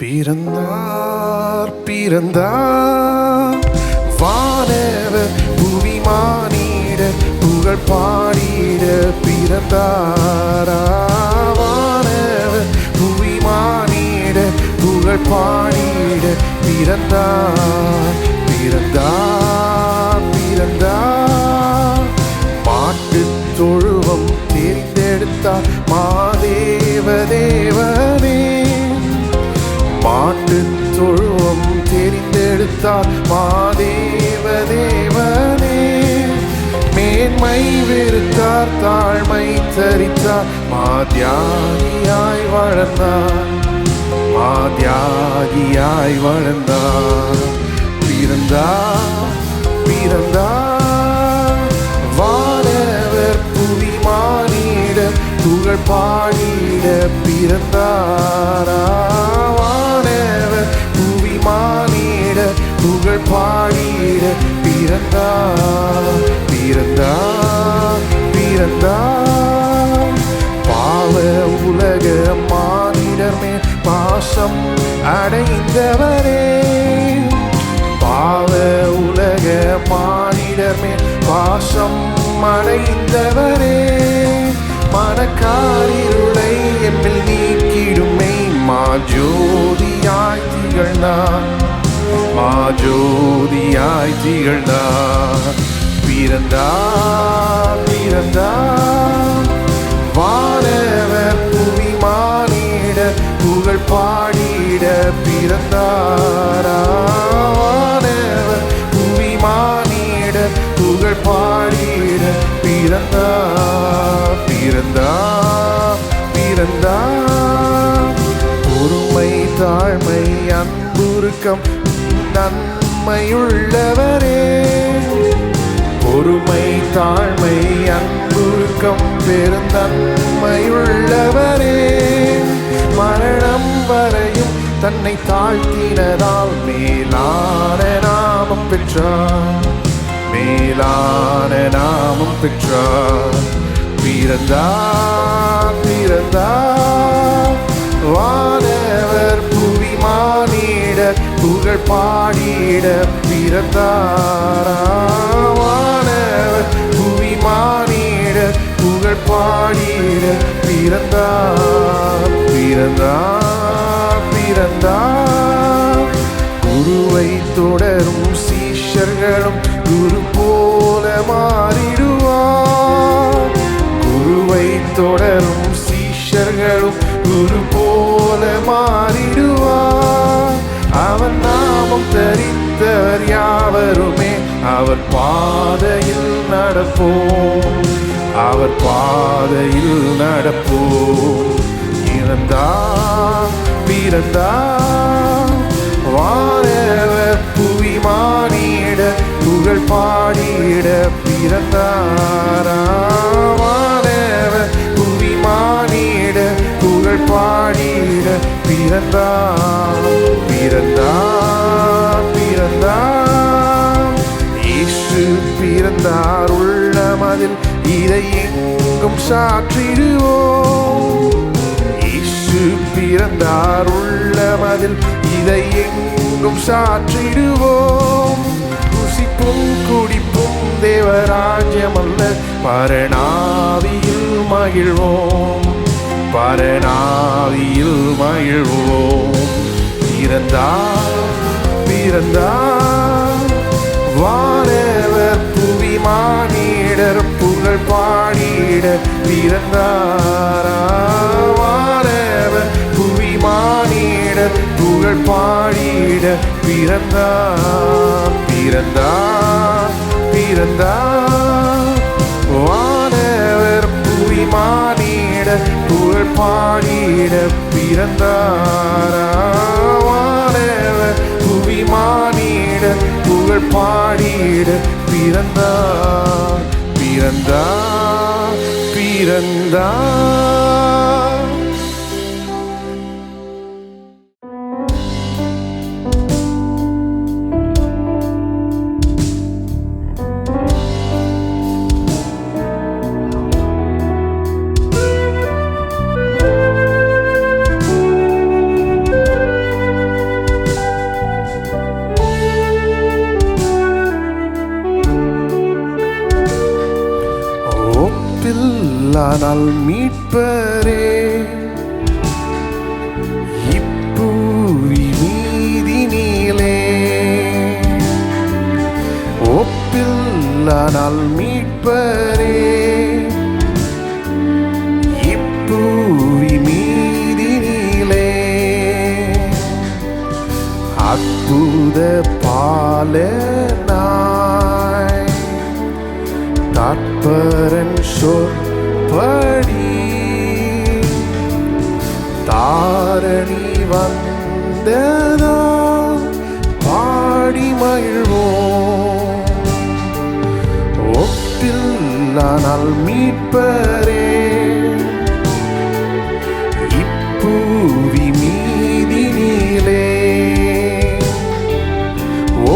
பிறந்தார் பிறந்தார் வானவர் புவி மானிட புகழ் பாடிட பிறந்தாரா. வானவர் புவி மானிட புகழ் பாடிட பிறந்தார் பிறந்தார் பிறந்தார். மாட்டுத் தொழுவம் தெரிந்தெடுத்தார் மாதேவ தேவனே. மாட்டுத் தொழுவம் தெரிந்தெடுத்தார் மாதேவ தேவனே. மேன்மை வெறுத்தார் தாழ்மை தரித்தார் மாத்யாகியாய் வளர்ந்தார் மாத்யாகியாய் வளர்ந்தார். பிறந்தார் பிறந்தார் வானவர் புவி மானிட புகழ் பாடிட பிறந்தாரா. வானவர் புவி மானிட புகழ் பாடிட பிறந்தார் பிறந்தார் பிறந்தார். பாவ உலக மானிடர் மேல் பாசம் அடைந்தவரே. பாவ உலக மானிடர் மேல் பாசம் அடைந்தவரே. மனக்காரிருளை எம்மில் நீக்கிடுமை மாஜோதியாய் திகழ்ந்தார் மாஜோதியாய் திகழ்ந்தார். பிறந்தார் பிறந்தார் வானவர் புவி மானிட புகழ் பாடிட பிறந்தாரா. வானவர் புவி மானிட புகழ் பாடிட பிறந்தார் பிறந்தார் பிறந்தார். பொறுமை தாழ்மை அன்புருக்கம் நன்மையுள்ளவரே. பொறுமை தாழ்மை அன்புருக்கம் பெருந்தன்மையுள்ளவரே. மரணம் வரையும் தன்னை தாழ்த்தினதால் மேலான நாமம் பெற்றார் மேலான நாமம் பெற்றார். பிறந்தார் பிறந்தார் வானவர் புவி மானிட புகழ் பாடிட பிறந்தாரா. வானவர் புவி மானிட புகழ் பாடிட பிறந்தார் பிறந்தார் பிறந்தார். குருவை தொடரும் சீஷர்களும் குரு போல மாறிடுவார். குருவை தொடரும் சீஷர்களும் குரு போல மாறிடுவார். அவன் நாமம் தரித்தவர் யாவருமே அவர் பாதையில் நடப்போம் அவர் பாதையில் நடப்போம். இறந்தார் பிறந்தார் வானவர் புவி மானிட புகழ் பாடிட பிறந்தாரா. வானவர் புவி மானிட புகழ் பாடிட பிறந்தார் பிறந்தார் பிறந்தார். இயேசு பிறந்தார் உள்ளமதில் இதை எங்கும் சாற்றிடுவோம். இயேசு பிறந்தார் உள்ளமதில் இதை எங்கும் சாற்றிடுவோம். ருசிப்பும் குடிப்பும் தேவராஜ்யமல்ல பரணாவியில் மகிழ்வோம் பரணாவியில் மகிழ்வோம். பிறந்தார் பிறந்தார் வானவர் புவி மானிடர் புகழ் பாடிட பிறந்தாரா. வானவர் புவி மானிட புகழ் பாடிட பிறந்தார் பிறந்தார் பிறந்தார். வானவர் புவி மானிட புகழ் பாடிட பிறந்தாரா. வானவர் புவி மானிட புகழ் பாடிட பிறந்தார் பிறந்தார் பிறந்தார். நல் மீட்பரே, இப்புவி மீதினிலே ஒப்பில்லா நல் மீட்பரே, இப்புவி மீதினிலே அற்புத பாலனாய் தற்பரன் சொற்படி தாரணி வந்ததா பாடி மகிழ்வோம். ஒப்பில்லா நல் மீட்பரே, இப்புவி மீதினிலே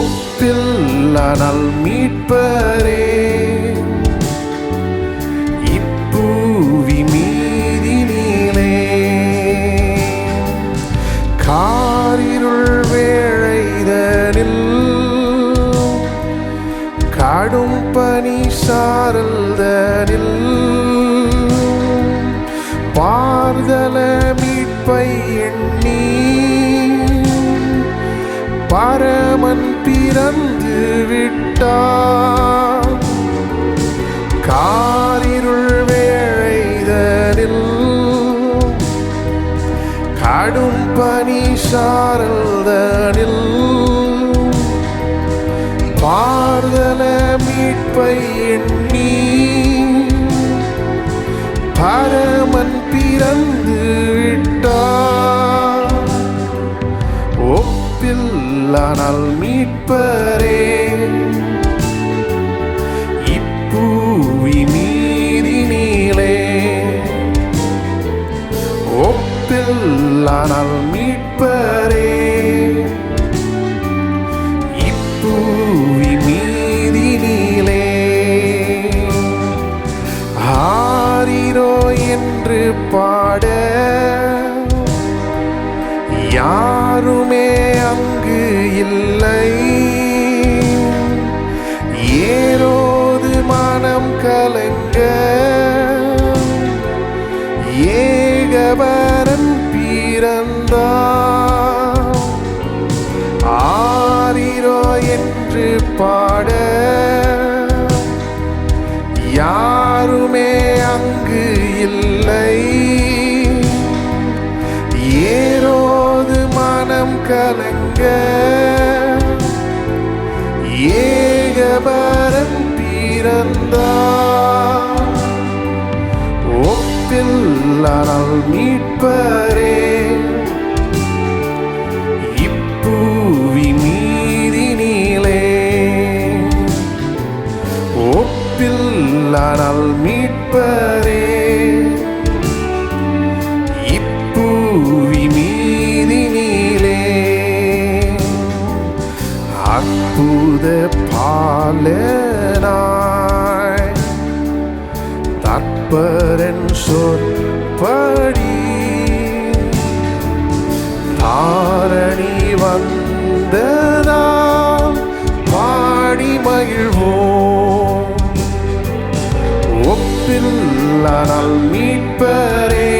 ஒப்பில்லா நல் மீட்பரே, இப்புவி மீதினிலே காரிருள் வேளைதனில் காடும் பனி சாரல்தனில் பார்தல மீட்பை எண்ணி பரமன் பிறந்து விட்டார். காரிருள் வேளைதனில் காடும் பனி சாரல்தனில் பார்தல மீட்பை எண்ணி பரமன் பிறந்து விட்டார். ஒப்பில்லா நல் மீட்பரே, இப்புவி மீதினிலே ஒப்பில்லா நல் மீட்பரே, இப்புவி மீதினிலே ஆரிரோ என்று பாட யாருமே அங்கு இல்லை. ஏரோது மனம் கலங்க ஏகபரன் பிறந்தார். ஆரிரோ என்று பாட யாருமே அங்கு இல்லை. ஏரோது மனம் கலங்க ஏகபரன் பிறந்தார். ஒப்பில்லா நல் மீட்பரே, இப்புவி மீதினிலே ஒப்பில்லா நல் மீட்பரே, இப்புவி மீதினிலே அற்புத பாலனாய் தற்பரன் சொற்படி தாரணி வந்ததா பாடி மகிழ்வோம். ஒப்பில்லா நல் மீட்பரே,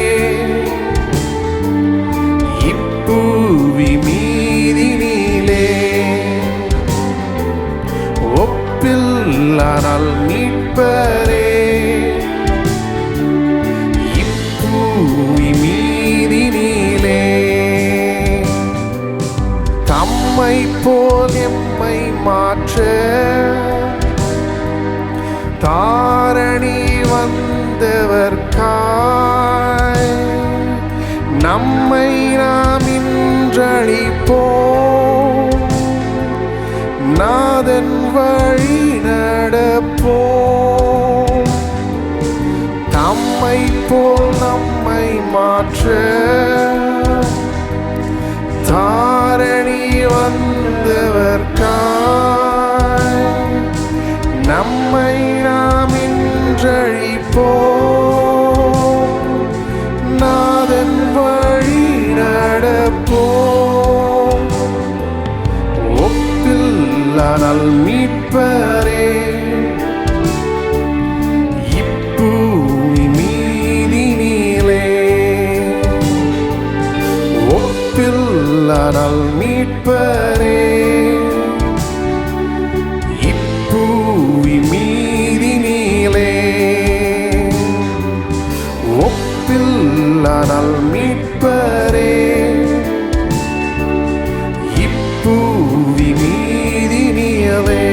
இப்புவி மீதினிலே ஒப்பில்லா நல் மீட்பரே, இப்புவி மீதினிலே தம்மை போல் எம்மை மாற்ற தாரணி வந்தவர்காய் நம்மை நாம் இன்றளிப்போம். நாதன் வழி நடப்போம். தம்மை போல் நம்மை மாற்ற தாரணி வந்தவர்காய் நம்மை நாம் இன்றளிப்போம். நாதன் வழி நடப்போம். ஒப்பில்லா நல் மீட்பரே, இப்புவி மீதினிலே ஒப்பில்லா நல் மீட்பரே, இப்பூவி மீதினிலே ஒப்பில்லா நல் மீட்பரே, இப்பூவி மீதினிலே.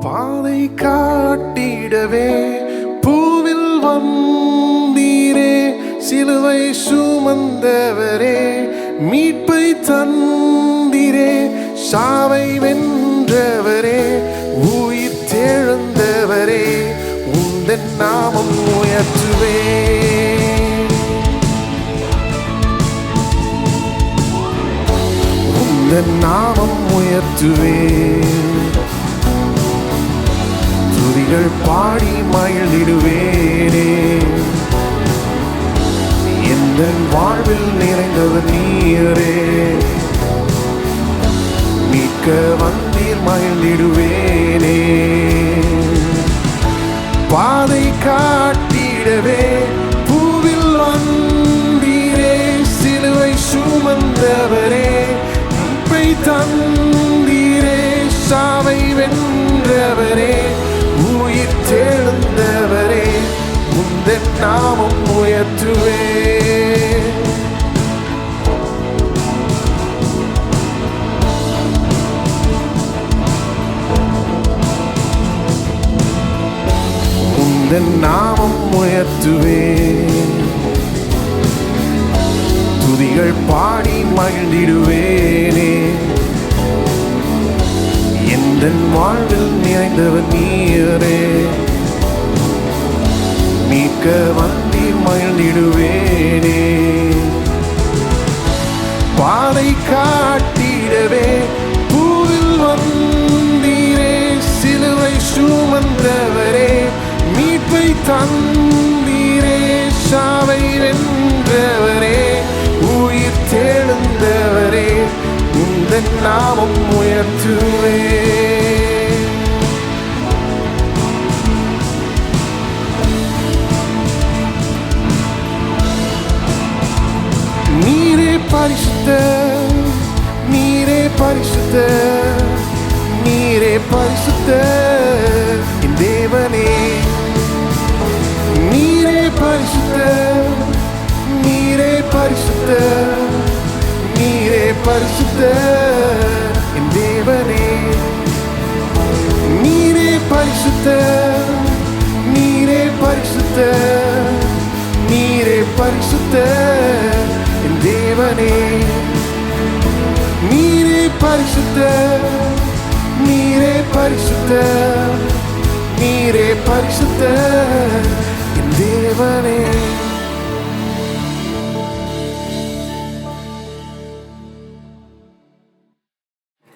பாதை காட்டிடவே பூவில் வந்தீரே, சிலுவை சுமந்தவரே, மீட்பை தந்தீரே, சாவை வென்றவரே, உயிர் தெழுந்தவரே, உந்தன் நாமம் உயர்த்துவே, உந்தன் நாமம் உயர்த்துவே. துதிகள் பாடி மகிழ்ந்திடுவேனே, எந்தன் வாழ்வில் நிறைந்தவர் நீரே, மீட்க வந்தீர் மகிழ்ந்திடுவேனே. பாதை காட்டிடவே பூவில் வந்தீரே, சிலுவை சுமந்தவரே, மீட்பை தந்தீரே, சாவை வென்றவரே, உயிர் தெழுந்தவரே, உந்தன் நாமம் உயர்த்துவே. உந்தன் நாமம் உயர்த்துவே, துதிகள் பாடி மகிழ்ந்திடுவேனே, எந்தன் வாழ்வில் நிறைந்தவர் நீரே, மீட்க வந்தீர் மகிழ்ந்திடுவேனே. பாதை காட்டிடவே பூவில் வந்தீரே, சிலுவை சுமந்தவரே, மீட்பை தந்தீரே, சாவை வென்றவரே, உயிர் தெழுந்தவரே, உந்தன் நாமம் உயர்த்துவே. நீரே பரிசுத்தர், நீரே பரிசுத்தர், நீரே பரிசுத்தர் என் தேவனே. நீரே பரிசுத்தர், நீரே பரிசுத்தர், நீரே பரிசுத்தர் என் தேவனே. நீரே பரிசுத்தர், நீரே பரிசுத்தர், நீரே பரிசுத்தர் என் தேவனே. நீரே பரிசுத்தர், நீரே பரிசுத்தர், நீரே பரிசுத்தர் என் தேவனே.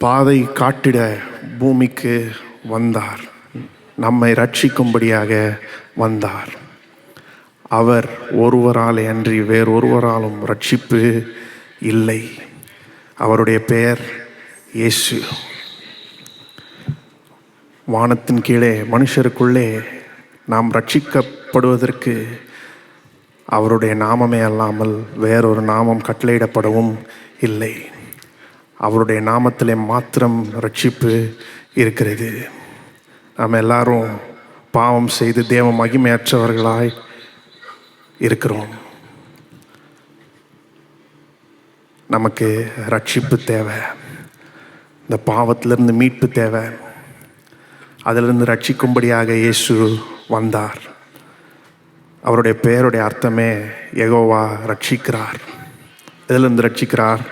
பாதை காட்டிட பூமிக்கு வந்தார், நம்மை ரட்சிக்கும்படியாக வந்தார். அவர் ஒருவராலே அன்றி வேறொருவராலும் ரட்சிப்பு இல்லை. அவருடைய பெயர் இயேசு. வானத்தின் கீழே மனுஷருக்குள்ளே நாம் ரட்சிக்கப்படுவதற்கு அவருடைய நாமமே அல்லாமல் வேறொரு நாமம் கட்டளையிடப்படவும் இல்லை. அவருடைய நாமத்திலே மாத்திரம் ரட்சிப்பு இருக்கிறது. நாம் எல்லாரும் பாவம் செய்து தேவ மகிமையற்றவர்களாய் இருக்கிறோம். நமக்கு ரட்சிப்பு தேவை, இந்த பாவத்திலிருந்து மீட்பு தேவை. அதிலிருந்து ரட்சிக்கும்படியாக இயேசு வந்தார். அவருடைய பெயருடைய அர்த்தமே யெகோவா ரட்சிக்கிறார். இதிலிருந்து ரட்சிக்கிறார்,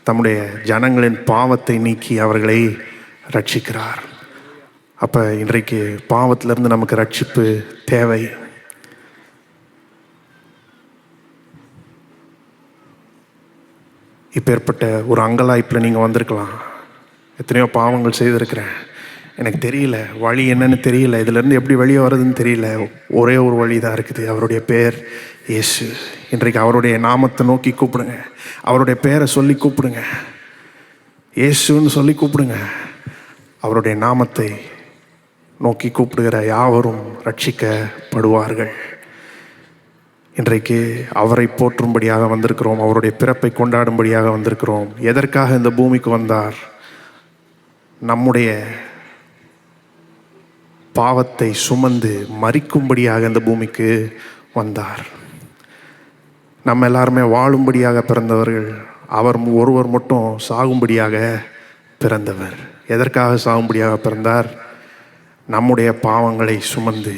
தம்முடைய ஜனங்களின் பாவத்தை நீக்கி அவர்களை ரட்சிக்கிறார். அப்போ இன்றைக்கு பாவத்திலிருந்து நமக்கு ரட்சிப்பு தேவை. இப்பேற்பட்ட ஒரு அங்கலாய்ப்பில் நீங்கள் வந்திருக்கலாம். எத்தனையோ பாவங்கள் செய்திருக்கிறேன், எனக்கு தெரியல, வழி என்னன்னு தெரியல, இதிலேருந்து எப்படி வெளியே வர்றதுன்னு தெரியல. ஒரே ஒரு வழி தான் இருக்குது, அவருடைய பெயர் இயேசு. இன்றைக்கு அவருடைய நாமத்தை நோக்கி கூப்பிடுங்க, அவருடைய பெயரை சொல்லி கூப்பிடுங்க, இயேசுன்னு சொல்லி கூப்பிடுங்க. அவருடைய நாமத்தை நோக்கி கூப்பிடுகிற யாவரும் ரட்சிக்கப்படுவார்கள். இன்றைக்கு அவரை போற்றும்படியாக வந்திருக்கிறோம். அவருடைய பிறப்பை கொண்டாடும்படியாக வந்திருக்கிறோம். எதற்காக இந்த பூமிக்கு வந்தார்? நம்முடைய பாவத்தை சுமந்து மரிக்கும்படியாக இந்த பூமிக்கு வந்தார். நம்ம எல்லாருமே வாழும்படியாக பிறந்தவர்கள். அவர் ஒருவர் மட்டும் சாகும்படியாக பிறந்தவர். எதற்காக சாகும்படியாக பிறந்தார்? நம்முடைய பாவங்களை சுமந்து,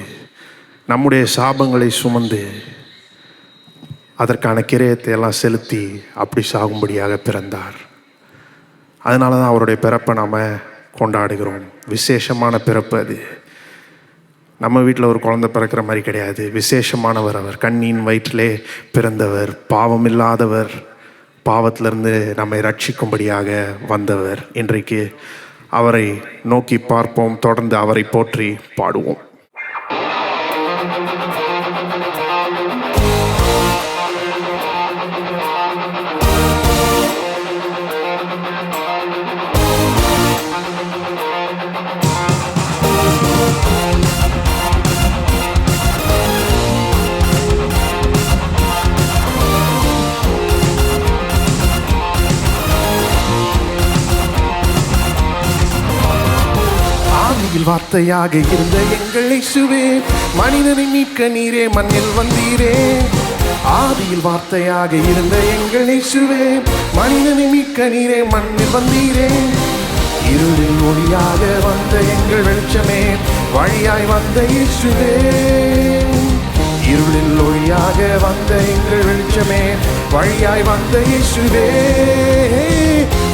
நம்முடைய சாபங்களை சுமந்து, அதற்கான கிரயத்தை எல்லாம் செலுத்தி அப்படி சாகும்படியாக பிறந்தார். அதனால தான் அவருடைய பிறப்பை நாம் கொண்டாடுகிறோம். விசேஷமான பிறப்பு அது. நம்ம வீட்டில் ஒரு குழந்தை பிறக்கிற மாதிரி கிடையாது. விசேஷமானவர் அவர். கண்ணியின் வயிற்றிலே பிறந்தவர், பாவமில்லாதவர், பாவத்திலிருந்து நம்மை ரட்சிக்கும்படியாக வந்தவர். இன்றைக்கு அவரை நோக்கி பார்ப்போம். தொடர்ந்து அவரை போற்றி பாடுவோம். வார்த்தையாக இருந்த எங்கள் இயேசுவே, மனிதனை மீட்க நீரே மண்ணில் வந்தீரே. ஆதியில் வார்த்தையாக இருந்த எங்கள் இயேசுவே, மனிதனை மீட்க நீரே மண்ணில் வந்தீரே. இருளில் ஒளியாக வந்த எங்கள் வெளிச்சமே, வழியாய் வந்த இயேசுவே. இருளில் ஒளியாக வந்த எங்கள் வெளிச்சமே, வழியாய் வந்த இயேசுவே.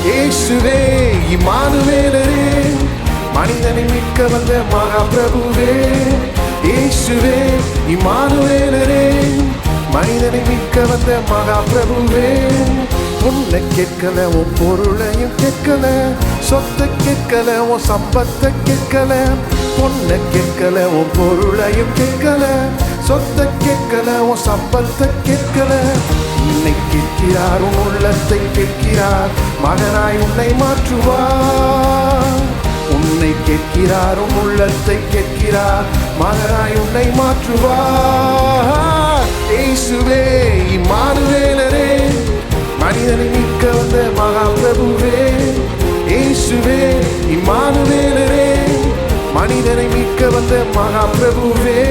இயேசுவே இம்மானுவேலரே, மனிதனை மீட்க வந்த மகா பிரபுவே. இயேசுவே இம்மானுவேலரே, மனிதனை மீட்க வந்த மகா பிரபுவே. உன்னை கேட்கல, உன் பொருளையும் கேட்கல, சொத்தை கேட்கல, உன் சம்பத்தை கேட்கல. பொண்ணை கேட்கல, உன் பொருளையும் கேட்கல, சொத்தை கேட்கல, உன் சம்பத்தை கேட்கல. உன்னை கேட்கிறார், உன் உள்ளத்தை கேட்கிறார், மகனாய் உன்னை மாற்றுவார். உன்னை கேட்கிறார், உன் உள்ளத்தை கேட்கிறார், மகனாய் உன்னை மாற்றுவார். இயேசுவே இம்மானுவேலரே, மனிதனை மீட்க வந்த மகா பிரபுவே. இயேசுவே இம்மானுவேலரே, மனிதனை மீட்க வந்த மகா பிரபுவே.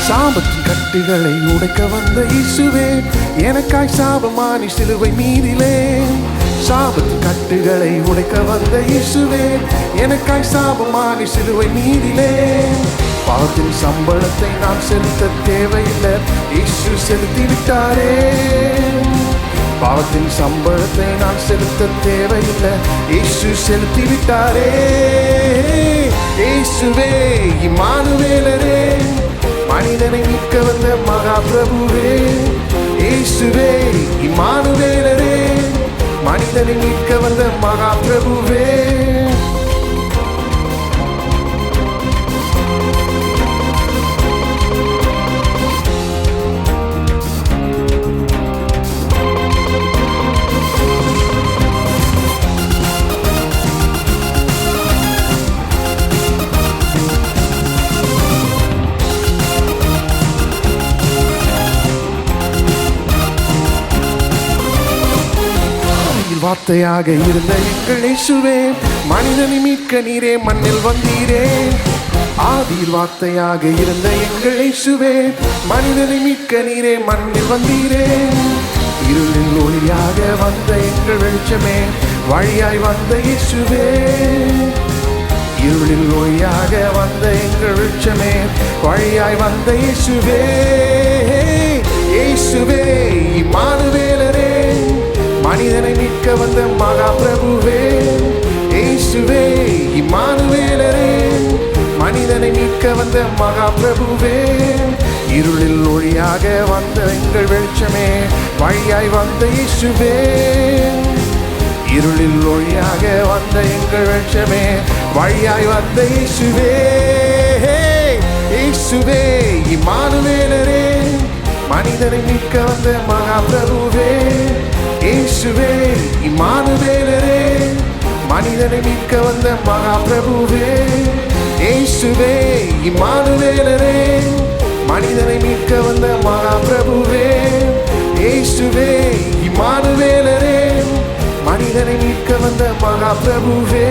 சாபத்தின் கட்டுகளை உடைக்க வந்த இயேசுவே, எனக்காய் சாபமானி சிலுவை மீதிலே. சாபத்தின் கட்டுகளை உடைக்க வந்த இயேசுவே, எனக்காய் சாபமானி சிலுவை மீதிலே. பாவத்தின் சம்பளத்தை நான் செலுத்த தேவையில்லை, இயேசு செலுத்தி விட்டாரே. பாவத்தின் சம்பளத்தை நான் செலுத்த தேவையில்லை, இயேசு செலுத்தி விட்டாரே. இயேசுவே இம்மானுவேலரே, மனிதனை மீட்க வந்த மகா பிரபுவே. இயேசுவே இம்மானுவேலரே, மனிதனை மீட்க வந்த மகா பிரபுவே. வார்த்தையாக இருந்த எங்கள் இயேசுவே, மனிதனை மீட்க நீரே மண்ணில் வந்தீரே. ஆதியில் வார்த்தையாக இருந்த எங்கள் இயேசுவே, மனிதனை மீட்க நீரே மண்ணில் வந்தீரே. இருளில் ஒளியாக வந்த எங்கள் வெளிச்சமே, வழியாய் வந்த இயேசுவே. இருளில் ஒளியாக வந்த எங்கள் வெளிச்சமே, வழியாய் வந்த இயேசுவே. இயேசுவே இம்மானுவேலரே, மனிதனை மீட்க வந்த மகா பிரபுவே. இயேசுவே இம்மானுவேலரே, மனிதனை மீட்க வந்த மகா பிரபுவே. இருளில் ஒளியாக வந்த எங்கள் வெளிச்சமே, வழியாய் வந்த இயேசுவே. இருளில் ஒளியாக வந்த எங்கள் வெளிச்சமே, வழியாய் வந்த இயேசுவே. இயேசுவே இம்மானுவேலரே, மனிதனை மீட்க வந்த மகாபிரபுவே. இயேசுவே இம்மானுவேலரே, மனிதனை மீட்க வந்த மகாபிரபுவே. இயேசுவே இம்மானுவேலரே, மனிதனை மீட்க வந்த மகாபிரபுவே. இயேசுவே இம்மானுவேலரே, மனிதனை மீட்க வந்த மகாபிரபுவே.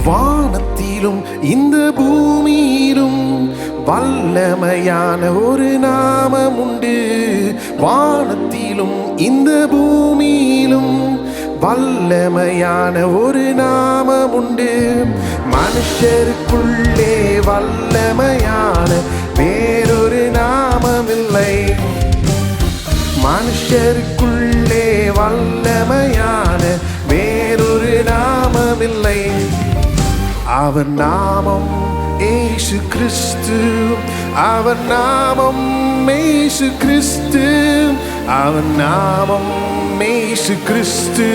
வானத்திலும் இந்த பூமியிலும் வல்லமையான ஒரு நாமம் உண்டு. வானத்திலும் இந்த பூமியிலும் வல்லமையான ஒரு நாமம் உண்டு. மனுஷருக்குள்ளே வல்லமையான வேறொரு நாமமில்லை. மனுஷருக்குள்ளே வல்லமையான வேறொரு நாமமில்லை. அவர் நாமம் இயேசு கிறிஸ்து. அவர் நாமம் இயேசு கிறிஸ்து. அவர் நாமம் இயேசு கிறிஸ்து.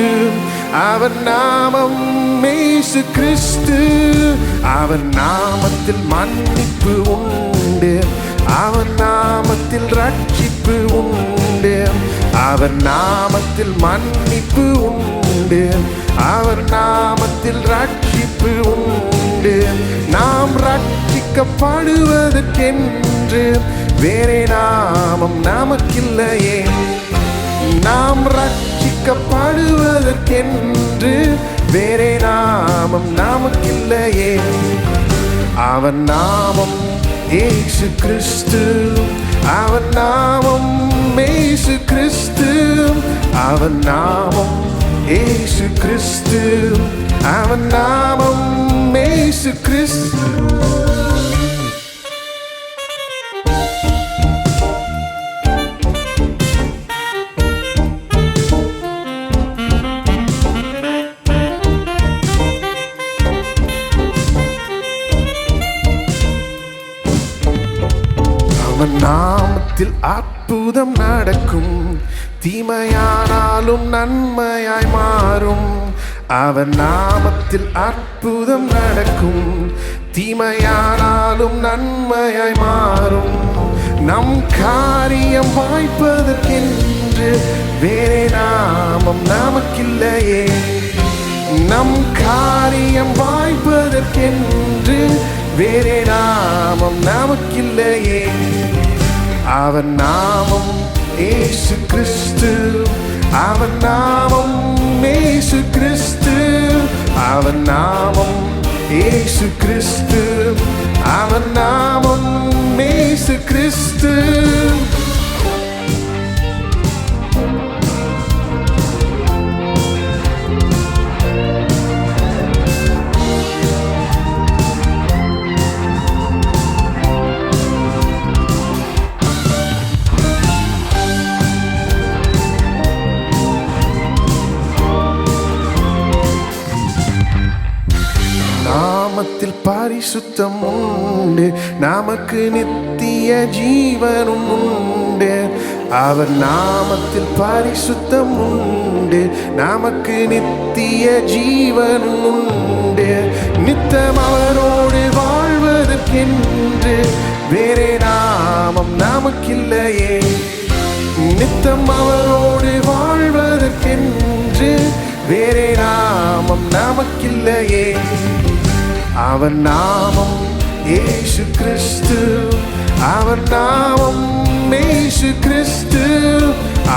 அவர் நாமம் இயேசு கிறிஸ்து. அவர் நாமத்தில் மன்னிப்பு உண்டு. அவர் நாமத்தில் ரட்சிப்பு உண்டு. அவர் நாமத்தில் மன்னிப்பு உண்டு. அவர் நாமத்தில் ரட்சிப்பு உண்டு. நாம் ரட்சிக்கப்படுவதற்கென்று வேறே நாமம் நமக்கில்லையே. நாம் ரட்சிக்கப்படுவதற்கென்று வேறே நாமம் நமக்கில்லையே. அவர் நாமம் இயேசு கிறிஸ்து. அவர் நாமம் இயேசு கிறிஸ்து. அவர் நாமம் இயேசு கிறிஸ்து. அவர் நாமம் இயேசு கிறிஸ்து. அவன் நாமத்தில் அற்புதம் நடக்கும். தீமையானாலும் நன்மையாய் மாறும். அவர் நாமத்தில் அற்புதம் நடக்கும். தீமையானாலும் நன்மையாய் மாறும். நம் காரியம் வாய்ப்பதற்கென்று வேறே நாமம் நமக்கில்லையே. நம் காரியம் வாய்ப்பதற்கென்று வேறே நாமம் நமக்கில்லையே. அவர் நாமம் இயேசு கிறிஸ்து. அவர் நாமம் இயேசு கிறிஸ்து. அவர் நாமம் இயேசு கிறிஸ்து. அவர் நாமம் இயேசு கிறிஸ்து. நாமத்தில் பரிசுத்தம் உண்டு. நமக்கு நித்திய ஜீவனும் உண்டு. அவர் நாமத்தில் பரிசுத்தம் உண்டு. நமக்கு நித்திய ஜீவனும் உண்டு. நித்தம் அவரோடு வாழ்வதற்கென்று வேறே நாமம் நமக்கில்லையே. நித்தம் அவரோடு வாழ்வதற்கென்று வேறே நாமம் நமக்கில்லையே. அவர் நாமம் இயேசு கிறிஸ்து. அவர் நாமம் இயேசு கிறிஸ்து.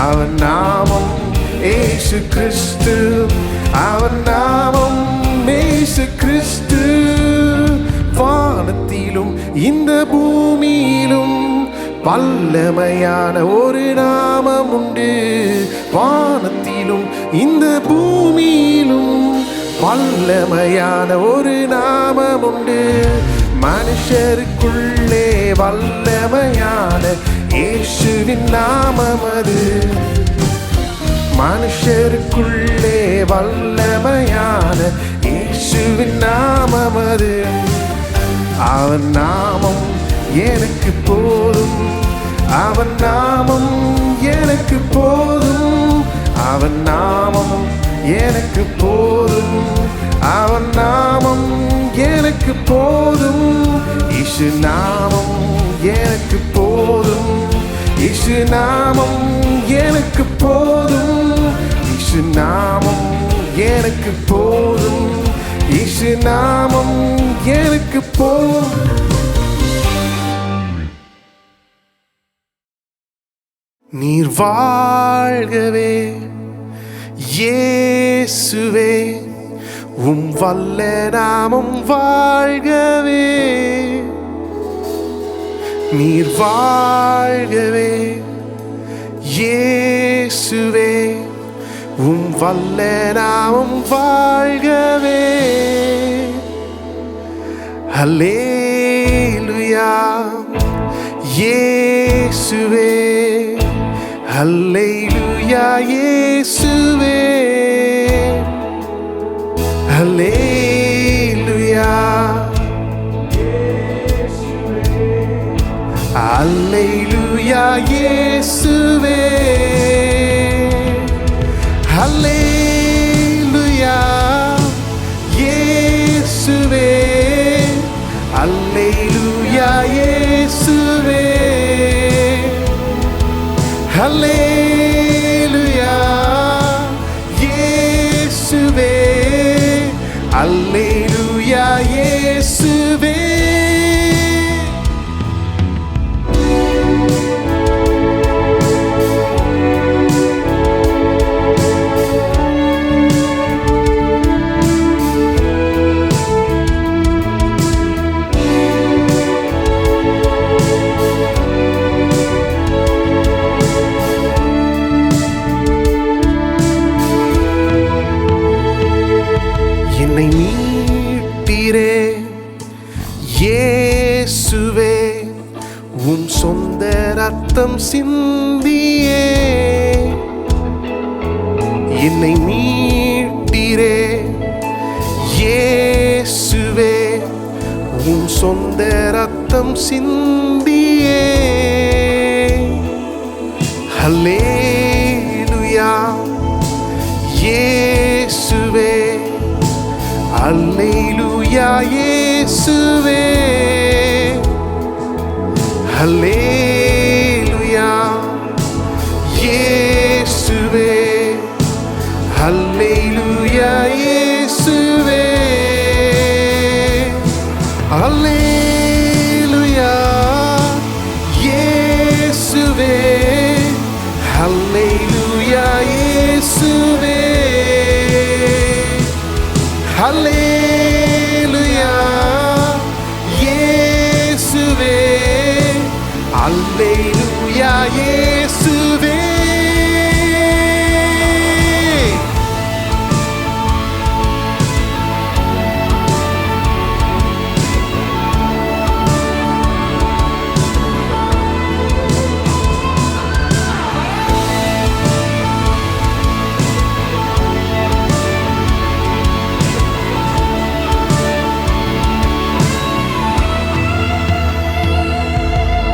அவர் நாமம் இயேசு கிறிஸ்து. அவன் நாமம் இயேசு கிறிஸ்து. வானத்திலும் இந்த பூமியிலும் வல்லமையான ஒரு நாமம் உண்டு. வானத்திலும் இந்த பூமியிலும் வல்லமையான ஒரு நாமம் உண்டு. மனுஷருக்குள்ளே வல்லமையான இயேசுவின் நாமம் அது. மனுஷருக்குள்ளே வல்லமையான இயேசுவின் நாமம் அது. அவன் நாமம் எனக்கு போதும், அவன் நாமம் எனக்கு போதும், அவன் நாமம் எனக்கு போதும், அவன் நாமம் எனக்கு போதும். இயேசு நாமம் எனக்கு போதும், இயேசு நாமம் எனக்கு போதும், இயேசு நாமம் எனக்கு போதும், இயேசு நாமம் எனக்கு போதும். நீர் வாழ்கவே இயேசுவே, உம் வல்ல நாமம் வாழ்கவே. நீர் வாழ்கவே இயேசுவே, உம் வல்ல நாமம் வாழ்கவே. அல்லேலூயா இயேசுவே, அல்லேலூயா இயேசுவே, அல்லேலூயா அல்லேலூயா இயேசுவே, அல்லேலூயா இயேசுவே, அல்லேலூயா இயேசுவே, அல்லேலூயா இயேசுவே, அல்லேலூயா இயேசுவே. என்னை மீட்டீரே இயேசுவே, உம் சொந்த ரத்தம் சிந்தியே. என்னை மீட்டீரே இயேசுவே, உம் சொந்த ரத்தம் சிந்தியே. அல்லேலூயா இயேசுவே, அல்லேலூயா இயேசுவே, அல்லேலூயா இயேசுவே, அல்லேலூயா இயேசுவே, அல்லேலூயா இயேசுவே, அல்லேலூயா இயேசுவே, அல்லேலூயா இயேசுவே, அல்லேலூயா இயேசுவே.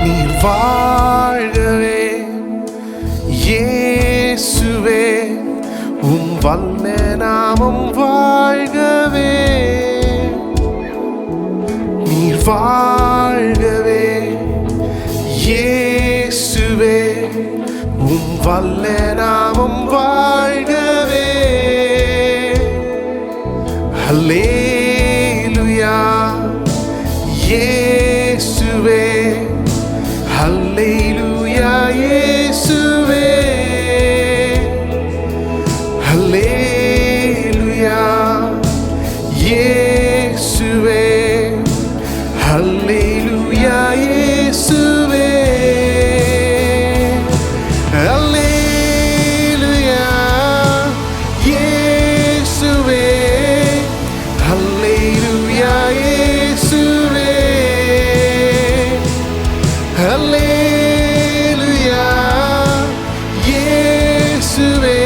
நீர் வாழ்கவே இயேசுவே, உம் வல்ல நாமம் வாழ்கவே. நீர் வாழ்கவே இயேசுவே, உம் வல்ல நாமம் வாழ்கவே. அல்லேலூயா இயேசுவே, அல்லேலூயா இயேசுவே, அல்லேலூயா அல்லேலூயா இயேசுவே, அல்லேலூயா இயேசுவே, அல்லேலூயா இயேசுவே, அல்லேலூயா இயேசுவே,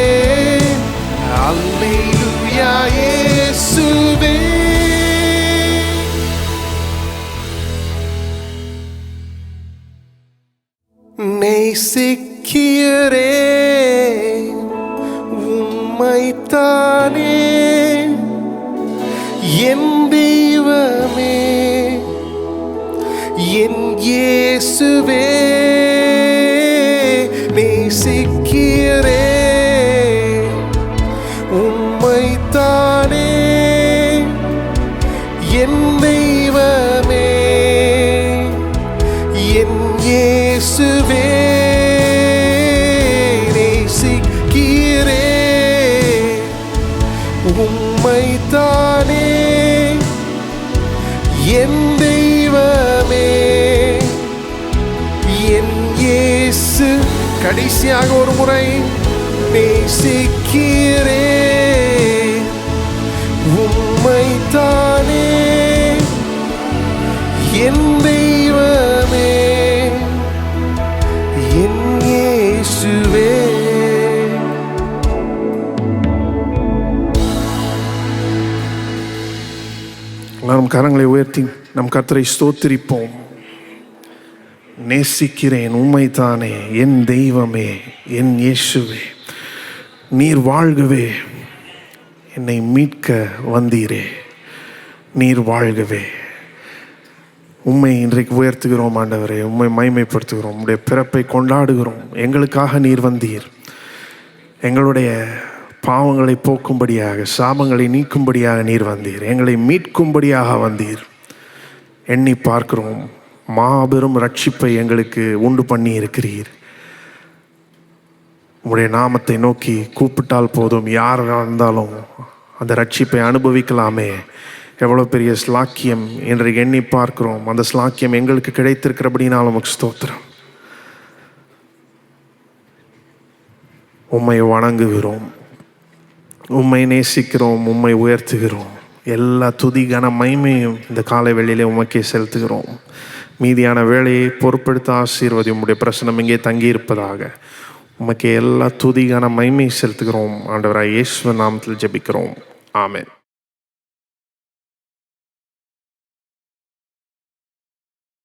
அல்லேலூயா இயேசுவே. நேசிக்கிறே உம்மைத்தானே என் தெய்வமே, என் இயேசுவே. நேசிக்கிறே உம்மைத்தானே என் தெய்வமே, என் இயேசுவே. நேசிக்கிறே உம்மைத்தானே என் தெய்வமே, என் இயேசு. கடைசியாக ஒரு முறை, நேசிக்கிறே உம்மைத்தானே என் தெய்வமே, என் இயேசுவே. நம் கரங்களை உயர்த்தி நம் கர்த்தரை ஸ்தோத்திரிப்போம். நேசிக்கிறேன் உம்மைத்தானே என் தெய்வமே, என் இயேசுவே. நீர் வாழ்கவே, என்னை மீட்க வந்தீரே, நீர் வாழ்கவே. உம்மை இன்றைக்கு உயர்த்துகிறோம் ஆண்டவரே, உம்மை மகிமைப்படுத்துகிறோம். உம்முடைய பிறப்பை கொண்டாடுகிறோம். எங்களுக்காக நீர் வந்தீர். எங்களுடைய பாவங்களை போக்கும்படியாக, சாபங்களை நீக்கும்படியாக நீர் வந்தீர். எங்களை மீட்கும்படியாக வந்தீர். எண்ணி பார்க்கிறோம், மாபெரும் ரட்சிப்பை எங்களுக்கு உண்டு பண்ணி இருக்கிறீர். உம்முடைய நாமத்தை நோக்கி கூப்பிட்டால் போதும், யாராக இருந்தாலும் அந்த ரட்சிப்பை அனுபவிக்கலாமே. எவ்வளோ பெரிய ஸ்லாக்கியம் என்று எண்ணி பார்க்கிறோம். அந்த ஸ்லாக்கியம் எங்களுக்கு கிடைத்திருக்கிறபடினால் உமக்கு ஸ்தோத்திரம். உம்மை வணங்குகிறோம், உம்மை நேசிக்கிறோம், உம்மை உயர்த்துகிறோம். எல்லா துதி கன மகிமையும் இந்த காலை வேளையிலே உமக்கே செலுத்துகிறோம். மீதியான வேலையை பொறுப்பெடுத்து ஆசீர்வதி. உம்முடைய பிரசனம் இங்கே தங்கியிருப்பதாக. உமக்கே எல்லா துதி கன மகிமையை செலுத்துகிறோம். ஆண்டவராய் இயேசுவின் நாமத்தில் ஜெபிக்கிறோம். ஆமென்.